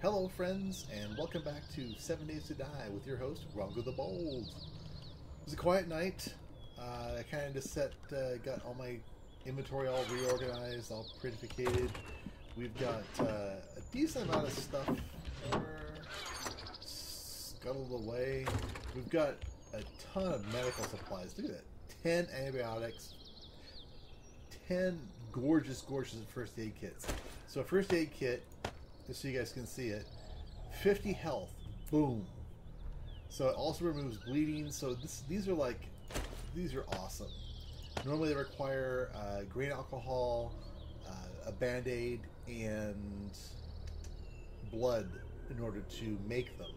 Hello friends, and welcome back to 7 Days to Die with your host, Rongo the Bold. It was a quiet night. I kind of just got all my inventory all reorganized, all prettificated. We've got a decent amount of stuff scuttled away. We've got a ton of medical supplies. Look at that. 10 antibiotics, 10 gorgeous first aid kits. So a first aid kit, just so you guys can see it, 50 health, boom. So it also removes bleeding. So these are awesome. Normally they require grain alcohol, a band-aid, and blood in order to make them.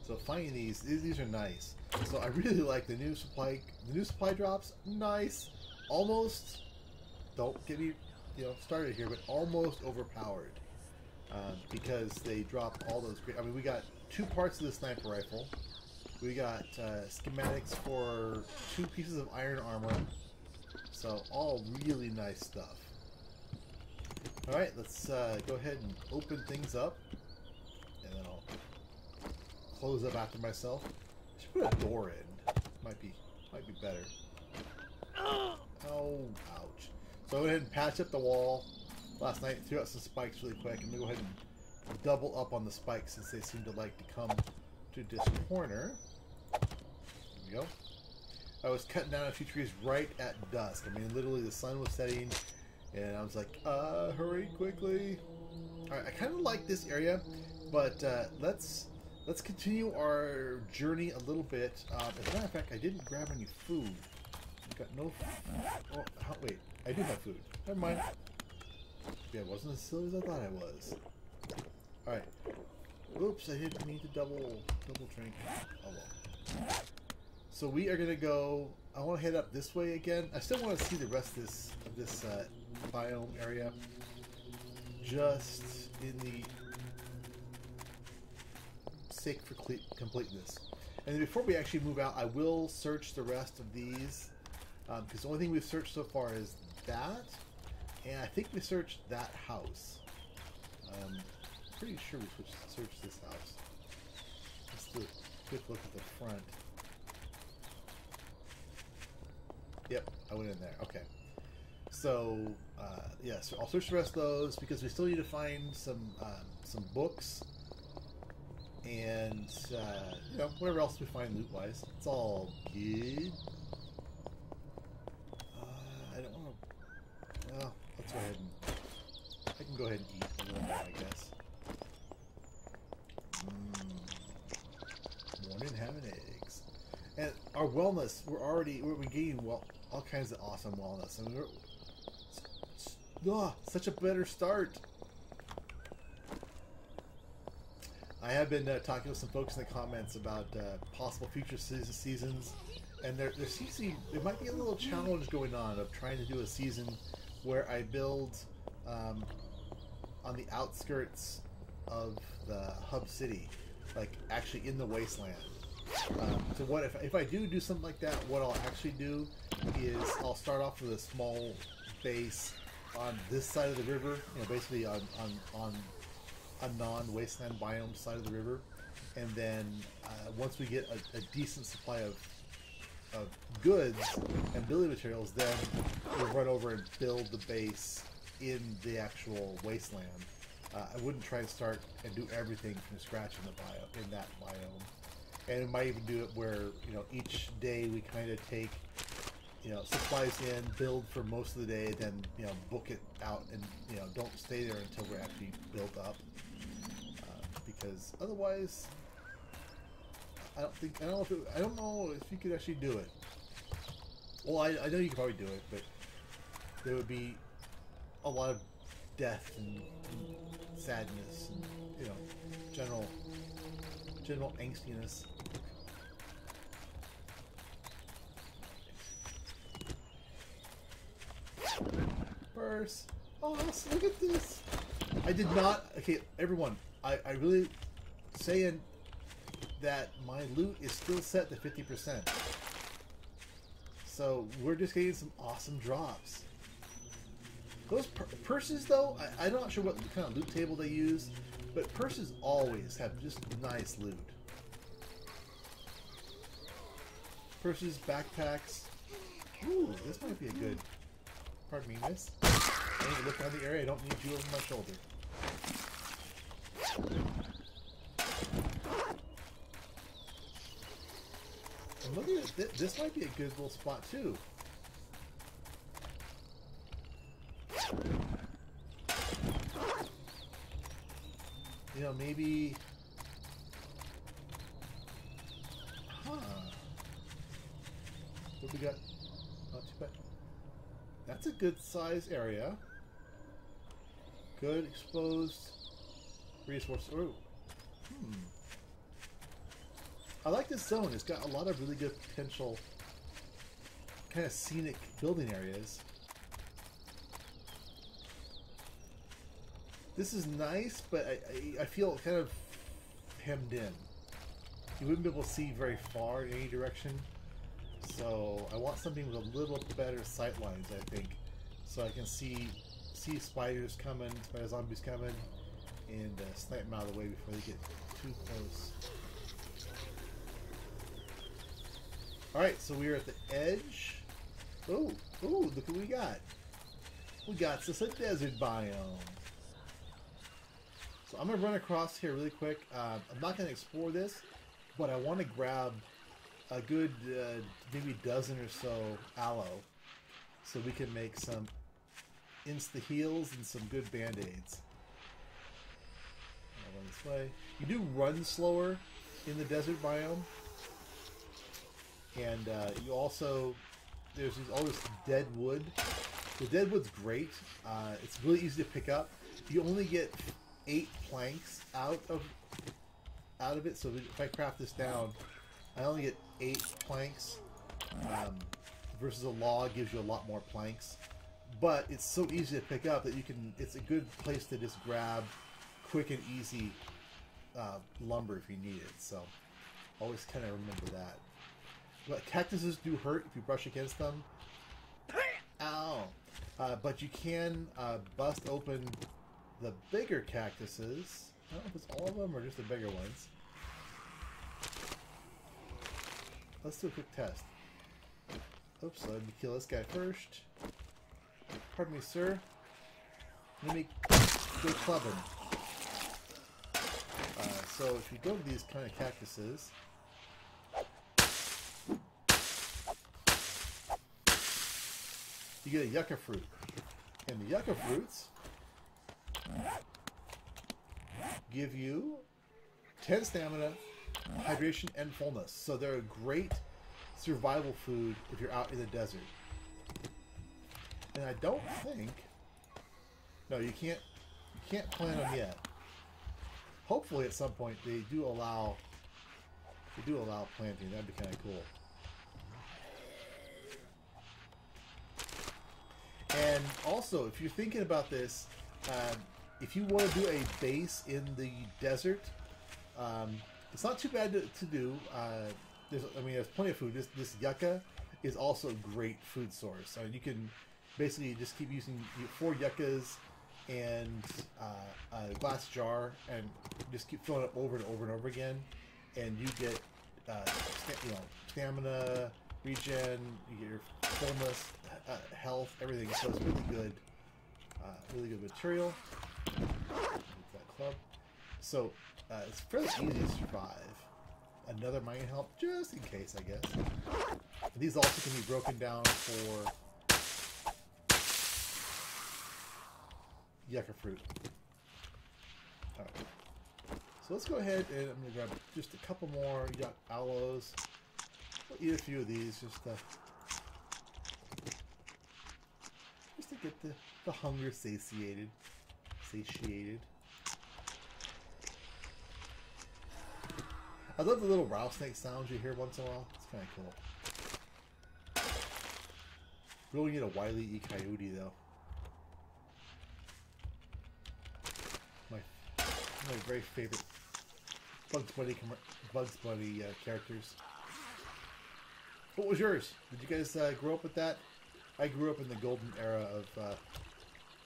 So finding these are nice. So I really like the new supply drops. Nice, almost. Don't get me started here, but almost overpowered. Because they drop all those great... I mean, we got 2 parts of the sniper rifle. We got schematics for 2 pieces of iron armor. So, all really nice stuff. Alright, let's go ahead and open things up. And then I'll close up after myself. I should put a door in. Might be better. Oh, ouch. So I went ahead and patched up the wall. Last night, threw out some spikes really quick. I'm going to go ahead and double up on the spikes since they seem to like to come to this corner. There we go. I was cutting down a few trees right at dusk. I mean, literally the sun was setting, and I was like, hurry quickly. Alright, I kind of like this area, but let's continue our journey a little bit. As a matter of fact, I didn't grab any food. I've got no... Oh, wait. I do have food. Never mind. Yeah, it wasn't as silly as I thought I was. Alright. Oops, I didn't mean to double drink. Oh well. So we are going to go... I want to head up this way again. I still want to see the rest of this biome area. Just in the sake for completeness. And then before we actually move out, I will search the rest of these. Because the only thing we've searched so far is that. And I think we searched that house. Pretty sure we searched this house. Let's do a quick look at the front. Yep, I went in there. Okay. So, yeah, so I'll search the rest of those because we still need to find some books and whatever else we find loot-wise. It's all good. I don't want to. Well, let's go ahead and. I can go ahead and eat a little more, I guess. Morning having eggs. And our wellness, we're gaining all kinds of awesome wellness. I mean, such a better start. I have been talking with some folks in the comments about possible future seasons, and there might be a little challenge going on of trying to do a season where I build on the outskirts of the hub city, like actually in the wasteland. So what if I do something like that? What I'll actually do is I'll start off with a small base on this side of the river, basically on a non-wasteland biome side of the river, and then once we get a decent supply of goods and building materials, then we'll run over and build the base in the actual wasteland. I wouldn't try and start and do everything from scratch in that biome. And it might even do it where, each day we kind of take, supplies in, build for most of the day, then, book it out and, don't stay there until we're actually built up. Because otherwise, I don't know if you could actually do it. Well, I know you could probably do it, but there would be a lot of death and sadness and, general angstiness. First, oh, look at this! I did not. Okay, everyone, I really saying that my loot is still set to 50%. So we're just getting some awesome drops. Those purses, though, I'm not sure what kind of loot table they use, but purses always have just nice loot. Purses, backpacks. Ooh, this might be a good... Pardon me, miss. I need to look around the area. I don't need you over my shoulder. And look at it. This might be a good little spot, too. You know, maybe... Huh. What we got? Not too bad. That's a good size area. Good exposed resources. Ooh. I like this zone. It's got a lot of really good potential kind of scenic building areas. This is nice, but I feel kind of hemmed in. You wouldn't be able to see very far in any direction. So I want something with a little better sight lines, I think. So I can see spiders coming, spider zombies coming, and snipe them out of the way before they get too close. Alright, so we are at the edge. Oh, look what we got. We got this a desert biome. So I'm going to run across here really quick. I'm not going to explore this, but I want to grab a good maybe dozen or so aloe so we can make some insta-heals and some good band-aids. I'll run this way. You do run slower in the desert biome. And you also, there's all this dead wood. The dead wood's great. It's really easy to pick up. You only get 8 planks out of it. So if I craft this down, I only get 8 planks. Versus a log gives you a lot more planks. But it's so easy to pick up that you can. It's a good place to just grab quick and easy lumber if you need it. So always kind of remember that. But cactuses do hurt if you brush against them. Ow! But you can bust open the bigger cactuses. I don't know if it's all of them or just the bigger ones. Let's do a quick test. Oops, let me kill this guy first. Pardon me, sir. Let me go clubbing. So if you go to these kind of cactuses, you get a yucca fruit. And the yucca fruits give you 10 stamina, hydration, and fullness. So they're a great survival food if you're out in the desert. And I don't think... No, you can't plant them yet. Hopefully at some point they do allow planting. That'd be kind of cool. And also, if you're thinking about this, if you want to do a base in the desert, it's not too bad to do. There's plenty of food. This yucca is also a great food source. You can basically just keep using 4 yuccas and a glass jar, and just keep filling it over and over and over again, and you get stamina, regen, you get your fullness, health, everything. So it's really good material. That club. So it's fairly easy to survive. Another mining help, just in case, I guess. And these also can be broken down for yucca fruit. Alright. So let's go ahead and I'm going to grab just a couple more. You got aloes. We'll eat a few of these just to get the hunger satiated. I love the little rattlesnake sounds you hear once in a while. It's kind of cool. Really need a Wile E. Coyote though. My very favorite Bugs Bunny characters. What was yours? Did you guys grow up with that? I grew up in the golden era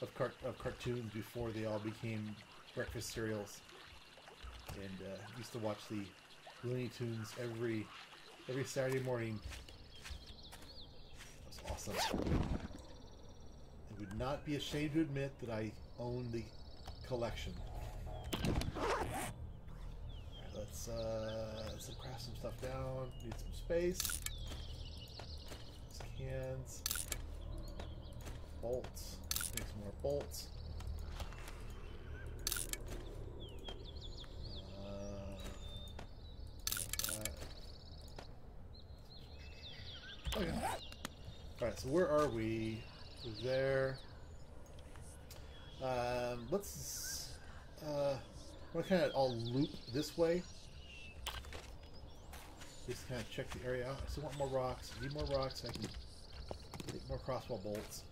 of cartoons before they all became breakfast cereals, and used to watch the Looney Tunes every Saturday morning. It was awesome. I would not be ashamed to admit that I own the collection. Alright, let's craft some stuff down. Need some space. Cans. Bolts. Make some more bolts. Okay. Alright, so where are we? We're there. Let's want to kind of all loop this way. Just kind of check the area out. I still want more rocks. I need more rocks. I can make more crossbow bolts.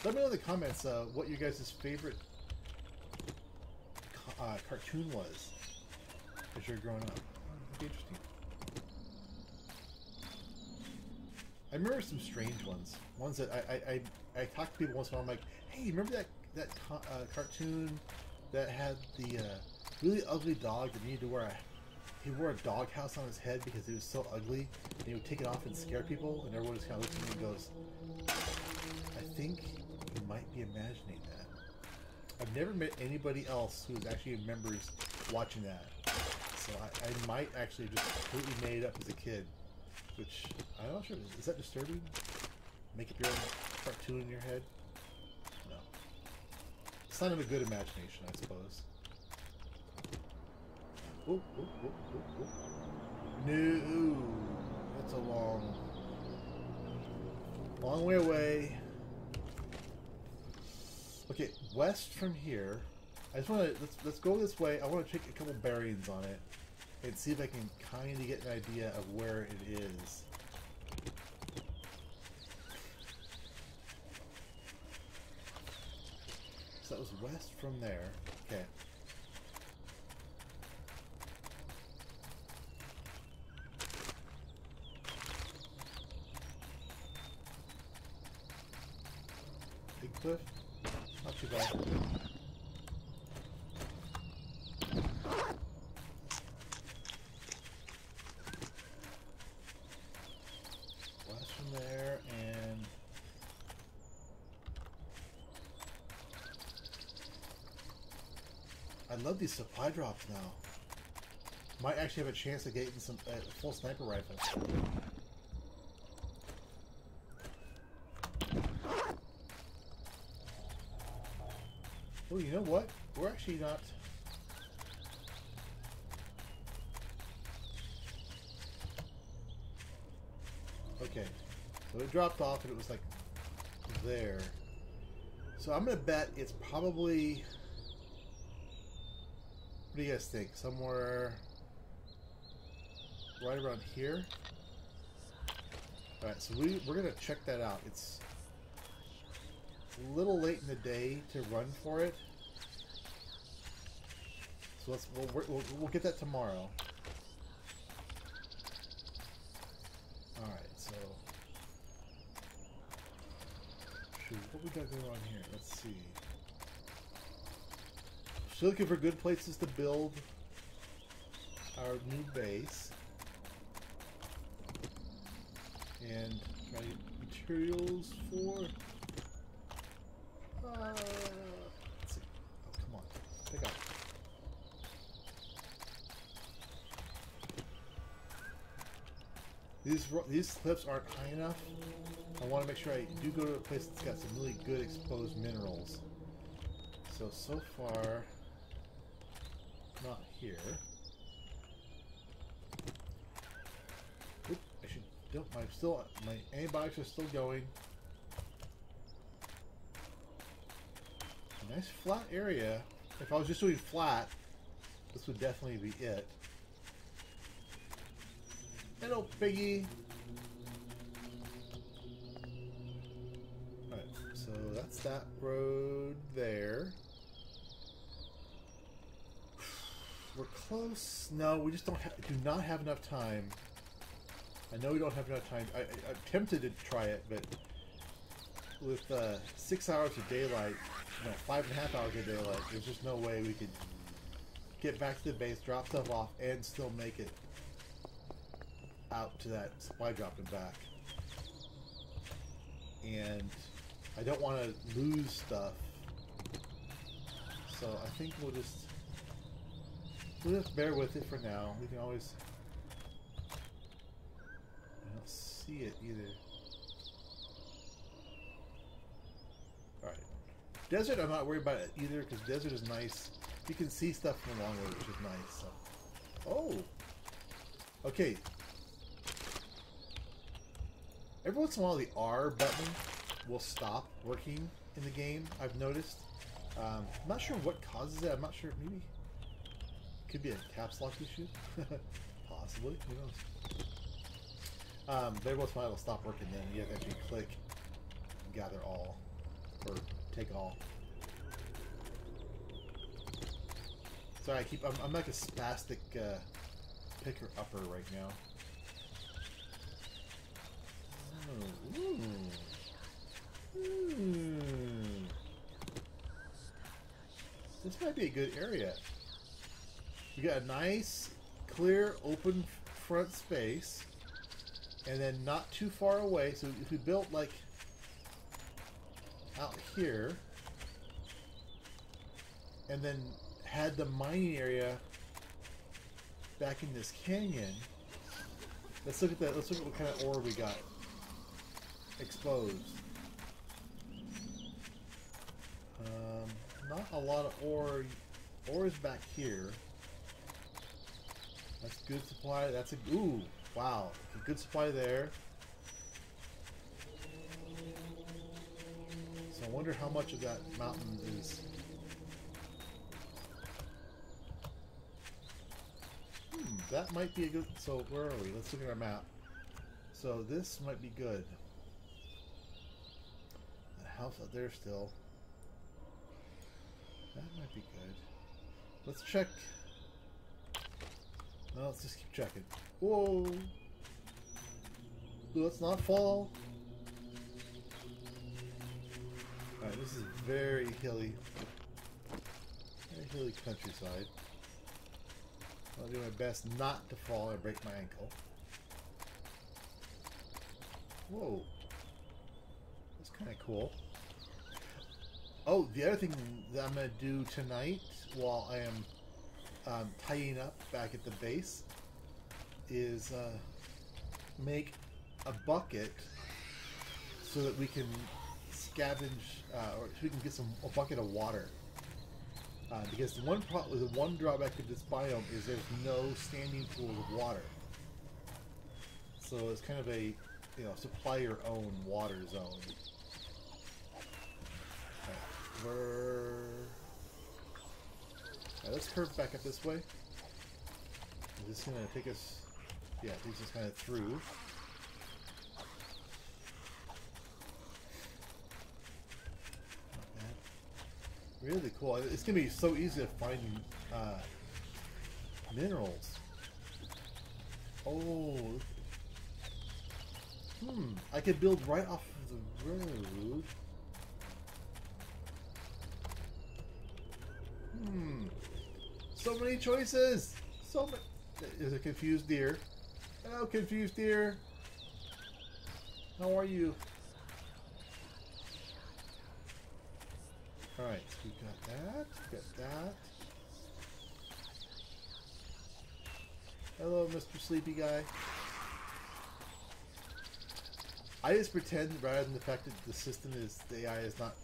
Let me know in the comments what your guys' favorite cartoon was as you're growing up. That'd be interesting. I remember some strange ones. Ones that I talk to people once in a while. I'm like, hey, remember that cartoon that had the really ugly dog that needed to wear he wore a dog house on his head because he was so ugly, and he would take it off and scare people, and everyone just kind of looks at me and goes, I think you might be imagining that. I've never met anybody else who actually remembers watching that. So I might actually just completely made it up as a kid, which I'm not sure. Is that disturbing? Make up your own cartoon in your head? No. Sign of a good imagination, I suppose. Oh, oh, oh, oh, oh. No, that's a long way away. Okay, west from here. I just want to let's go this way. I want to take a couple bearings on it and see if I can kind of get an idea of where it is. So that was west from there. Okay. Big cliff? Not too bad. West from there, and I love these supply drops now. Might actually have a chance of getting some full sniper rifle. Oh, you know what? We're actually not. Okay, so it dropped off and it was like there. So I'm gonna bet it's probably. What do you guys think? Somewhere right around here. All right, so we're gonna check that out. It's a little late in the day to run for it, so we'll get that tomorrow. All right, so shoot, what we got going on here? Let's see. Still looking for good places to build our new base, and try to get materials for. Let's see. Oh, come on. Pick up. These cliffs aren't high enough. I want to make sure I do go to a place that's got some really good exposed minerals. So far, not here. Oop, I should don't. My antibiotics are still going. Nice flat area. If I was just doing flat, this would definitely be it. Hello, piggy. Alright, so that's that road there. We're close. No, we just do not have enough time I know we don't have enough time. I'm tempted to try it, but with 6 hours of daylight, no, 5.5 hours of daylight, there's just no way we could get back to the base, drop stuff off, and still make it out to that supply drop and back. And I don't want to lose stuff, so I think we'll just bear with it for now. We can always... I don't see it either. Alright. Desert, I'm not worried about it either, because desert is nice. You can see stuff from a long way, which is nice. So. Oh! Okay. Every once in a while, the R button will stop working in the game, I've noticed. I'm not sure what causes it. I'm not sure. Maybe it could be a caps lock issue. Possibly. Who knows? But every once in a while, it'll stop working. Then you have to actually click gather all or take all. Sorry, I'm like a spastic picker upper right now. Oh, this might be a good area. We got a nice, clear, open front space, and then not too far away. So if we built like out here, and then had the mining area back in this canyon. Let's look at that. Let's look at what kind of ore we got exposed. Not a lot of ore. Ore is back here. That's good supply. That's a ooh, wow, a good supply there. So I wonder how much of that mountain is. That might be a good. So where are we? Let's look at our map. So this might be good. The house out there still. That might be good. Let's check. No, let's just keep checking. Whoa! Let's not fall. Alright, this is very hilly. Very hilly countryside. I'll do my best not to fall and break my ankle. Whoa. That's kind of cool. Oh, the other thing that I'm going to do tonight while I am tidying up back at the base is make a bucket so that we can scavenge, or so we can get a bucket of water. Because the one drawback of this biome is there's no standing pools of water. So it's kind of a, supply your own water zone. Let's curve back up this way. This is going to take us, yeah, takes us kind of through. Really cool. It's going to be so easy to find minerals. Oh. I could build right off of the road. So many choices. So many. There's a confused deer. Hello, confused deer. How are you? Alright, so we got that. We got that. Hello, Mr. Sleepy Guy. I just pretend, rather than the fact that the AI is not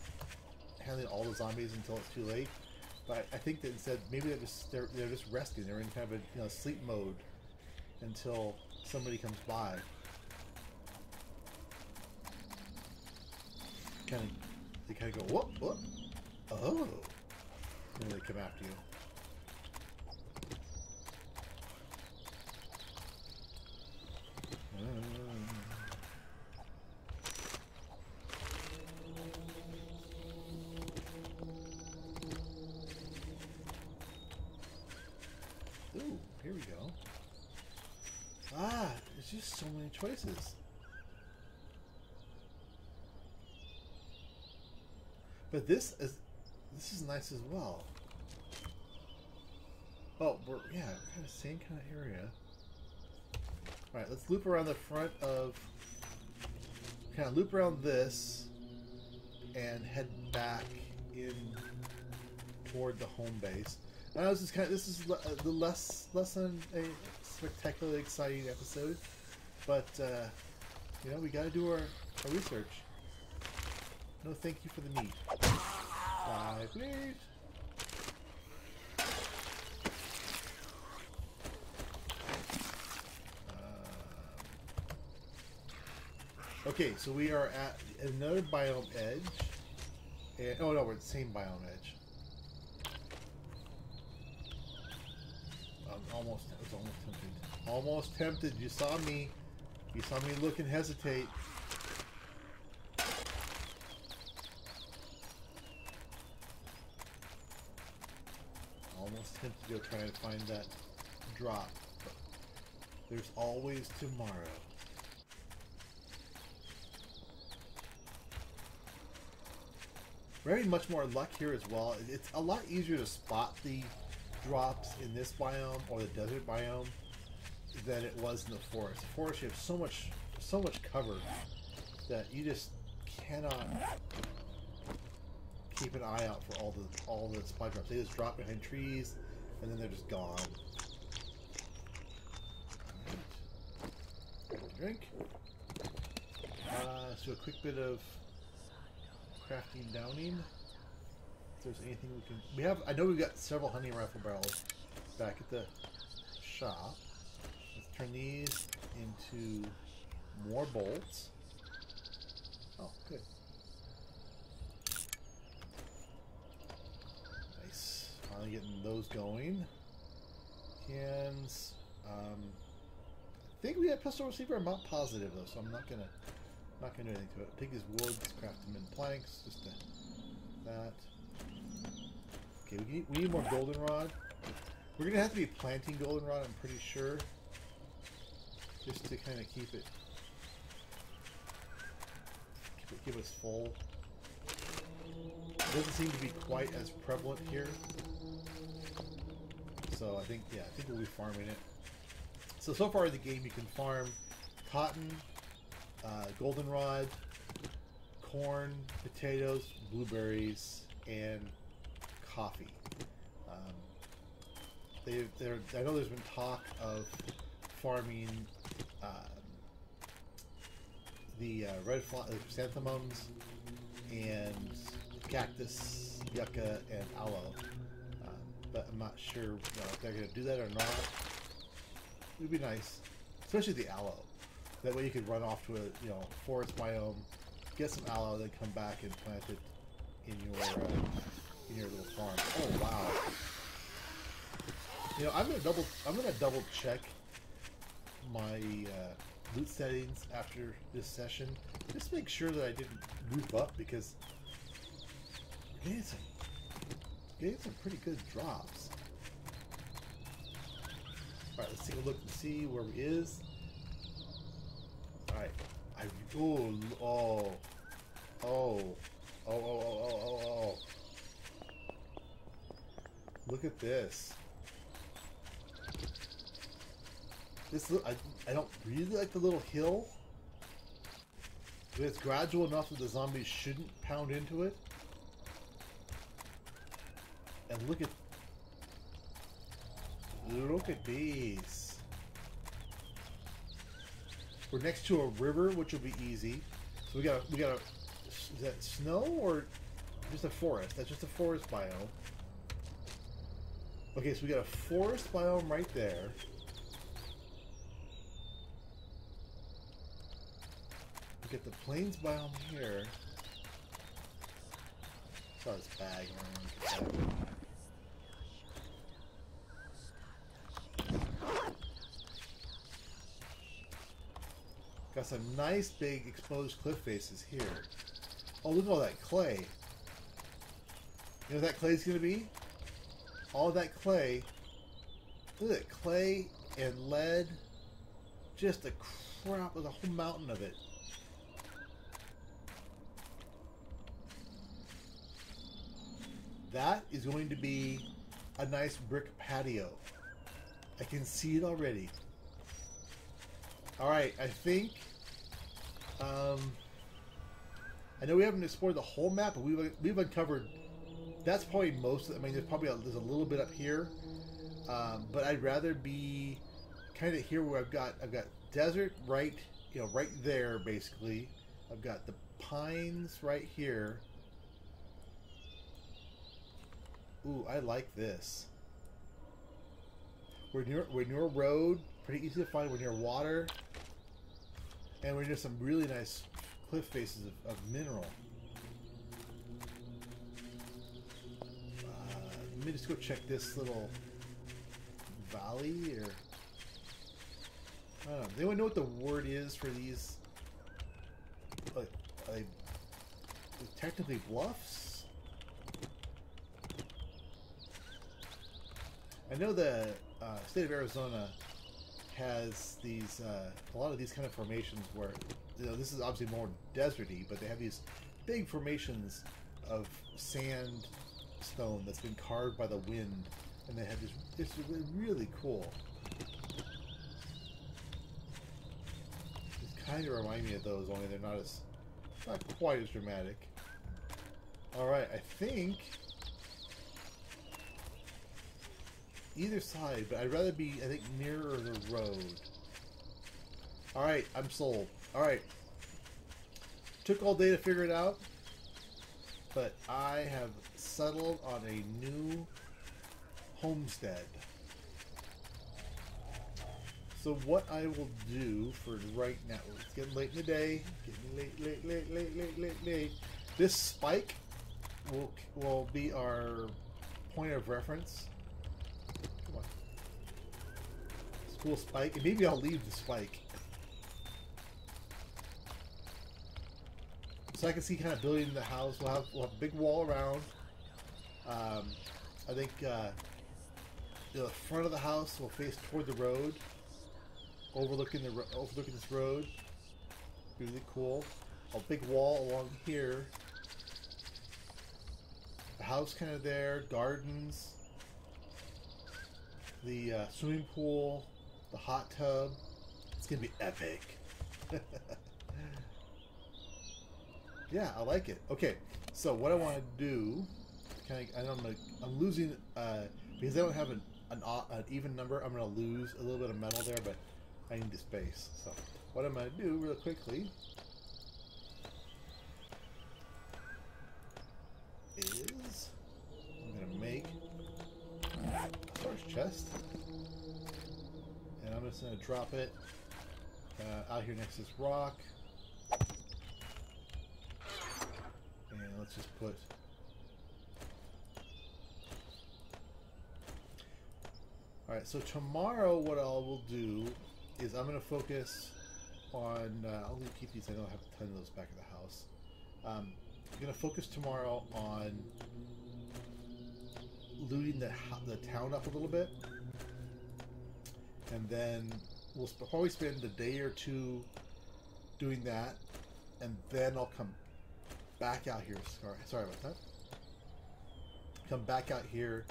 handling all the zombies until it's too late. But I think that instead, maybe they're just resting. They're in kind of a sleep mode until somebody comes by. They kind of go, whoop, whoop. Oh, and they come after you. Ooh, here we go. Ah, it's just so many choices. But this is nice as well. Oh, we're kind of same kind of area. All right, let's loop around the front of. Kind of loop around this, and head back in toward the home base. I know this is the less than a spectacularly exciting episode, but you know, we got to do our research. No, thank you for the meat. Bye, please. Okay, so we are at another biome edge. And, oh no, we're at the same biome edge. I was almost tempted. Almost tempted. You saw me. You saw me look and hesitate. Almost tempted to go try and find that drop. But there's always tomorrow. Very much more luck here as well. It's a lot easier to spot the drops in this biome or the desert biome than it was in the forest. The forest, you have so much cover that you just cannot keep an eye out for all the spot drops. They just drop behind trees and then they're just gone. Alright. Drink. Let's do a quick bit of crafting downing. If there's anything we have, I know we've got several hunting rifle barrels back at the shop. Let's turn these into more bolts. Oh, good. Nice. Finally getting those going. Cans. I think we have pistol receiver. I'm not positive though, so I'm not gonna do anything to it. Take these woods, craft them in planks, just to that. Okay, we need more goldenrod. We're gonna have to be planting goldenrod, I'm pretty sure, just to kind of keep us full. It doesn't seem to be quite as prevalent here, so I think we'll be farming it. So far in the game, you can farm cotton, goldenrod, corn, potatoes, blueberries, and coffee. I know there's been talk of farming the red chrysanthemums and cactus, yucca, and aloe, but I'm not sure if they're going to do that or not. It would be nice, especially the aloe. That way you could run off to a forest biome, get some aloe, then come back and plant it in your little farm. Oh wow! I'm gonna double check my loot settings after this session, just to make sure that I didn't move up, because we're getting some pretty good drops. All right, let's take a look and see where we is. Alright, oh. Look at this. I don't really like the little hill, but it's gradual enough that the zombies shouldn't pound into it. And look at these. We're next to a river, which will be easy. So we got is that snow or just a forest? That's just a forest biome. Okay, so we got a forest biome right there. We get the plains biome here. Saw this bag. Got some nice big exposed cliff faces here. Oh, look at all that clay. You know what that clay's gonna be? All that clay. Look at that clay and lead. Just a crap, there's a whole mountain of it. That is going to be a nice brick patio. I can see it already. Alright, I think... I know we haven't explored the whole map, but we've uncovered... That's probably most of it. I mean, there's a little bit up here. But I'd rather be kind of here where I've got desert right there, basically. I've got the pines right here. Ooh, I like this. We're near a road, pretty easy to find. We're near water, and we're near some really nice cliff faces of mineral. Let me just go check this little valley, or I don't know. Does anyone know what the word is for these? Like technically bluffs. I know the state of Arizona has these a lot of these kind of formations where, you know, this is obviously more deserty, but they have these big formations of sandstone that's been carved by the wind, and they have this. It's really cool. It kind of remind me of those, only they're not quite as dramatic. All right, I think. Either side, but I'd rather be, I think, nearer the road. Alright, I'm sold. Alright. Took all day to figure it out, but I have settled on a new homestead. So what I will do for right now, it's getting late in the day, getting late. This spike will be our point of reference. Cool spike, and maybe I'll leave the spike so I can see kind of building the house. We'll have a big wall around. I think the front of the house will face toward the road, overlooking this road. Really cool. A big wall along here. The house kind of there. Gardens. The swimming pool. The hot tub. It's gonna be epic. Yeah, I like it. Okay, so what I want to do, I'm losing because I don't have an even number. I'm gonna lose a little bit of metal there, but I need the space. So what I'm gonna do real quickly is I'm gonna make a storage chest. And I'm just going to drop it out here next to this rock. And let's just put... Alright, so tomorrow what I will do is I'm going to focus on... I'll keep these, I don't have a ton of those back in the house. I'm going to focus tomorrow on looting the town up a little bit. And then we'll probably spend a day or two doing that, and then I'll come back out here. Sorry about that. Come back out here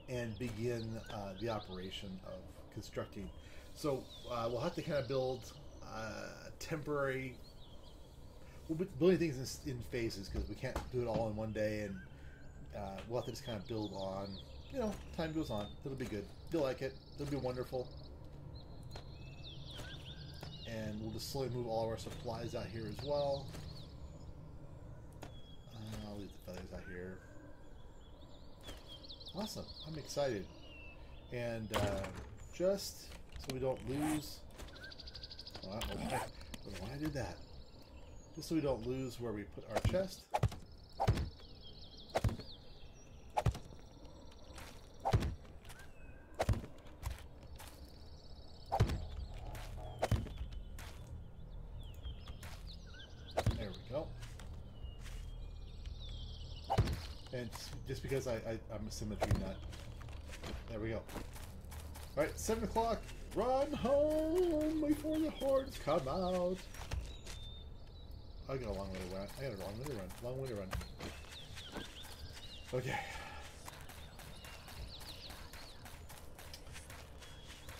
and begin the operation of constructing. So we'll have to kind of build temporary. We'll be building things in phases because we can't do it all in one day, and we'll have to just kind of build on. You know, time goes on. It'll be good. You'll like it. It'll be wonderful. And we'll just slowly move all of our supplies out here as well. I'll leave the feathers out here. Awesome. I'm excited. And just so we don't lose... Well, I don't know why I did that. Just so we don't lose where we put our chest. And just because I'm a symmetry nut. There we go. Alright, 7 o'clock. Run home before the hordes come out. I got a long way to run. I got a long way to run. Long way to run. Okay.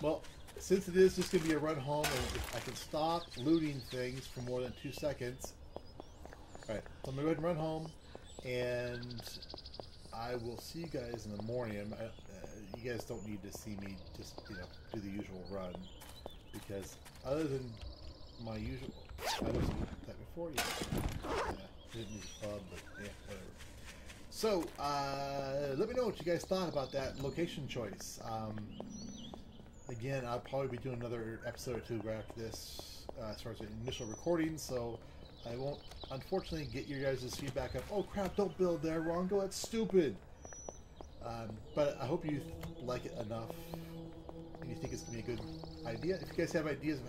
Well, since it is just going to be a run home, and if I can stop looting things for more than 2 seconds. Alright, so I'm going to go ahead and run home, and I will see you guys in the morning. You guys don't need to see me just, you know, do the usual run, because other than my usual... I was that before, yeah. Didn't use a club, but yeah, whatever. So, let me know what you guys thought about that location choice. Again, I'll probably be doing another episode or two right after this, as far as the initial recording, so I won't, unfortunately, get your guys' feedback of, oh crap, don't build there, Rongo, that's stupid. But I hope you like it enough, and you think it's going to be a good idea. If you guys have ideas of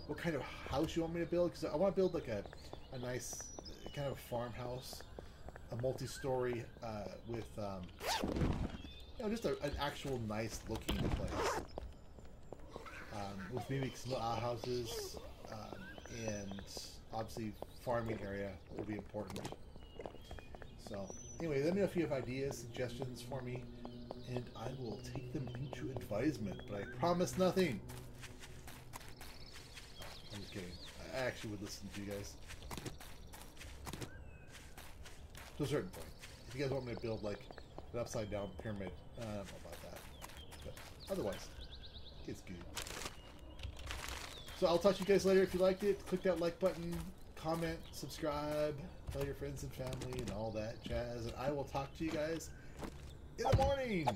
what kind of house you want me to build, because I want to build like a nice kind of farmhouse, a multi-story with, you know, just an actual nice looking place. With maybe some outhouses, and obviously farming area will be important. So anyway, let me know if you have ideas, suggestions for me, and I will take them into advisement, but I promise nothing. I'm just kidding. I actually would listen to you guys. To a certain point. If you guys want me to build like an upside down pyramid, I don't know about that. But otherwise, it's good. So I'll talk to you guys later. If you liked it, click that like button, comment, subscribe, tell your friends and family and all that jazz. And I will talk to you guys in the morning.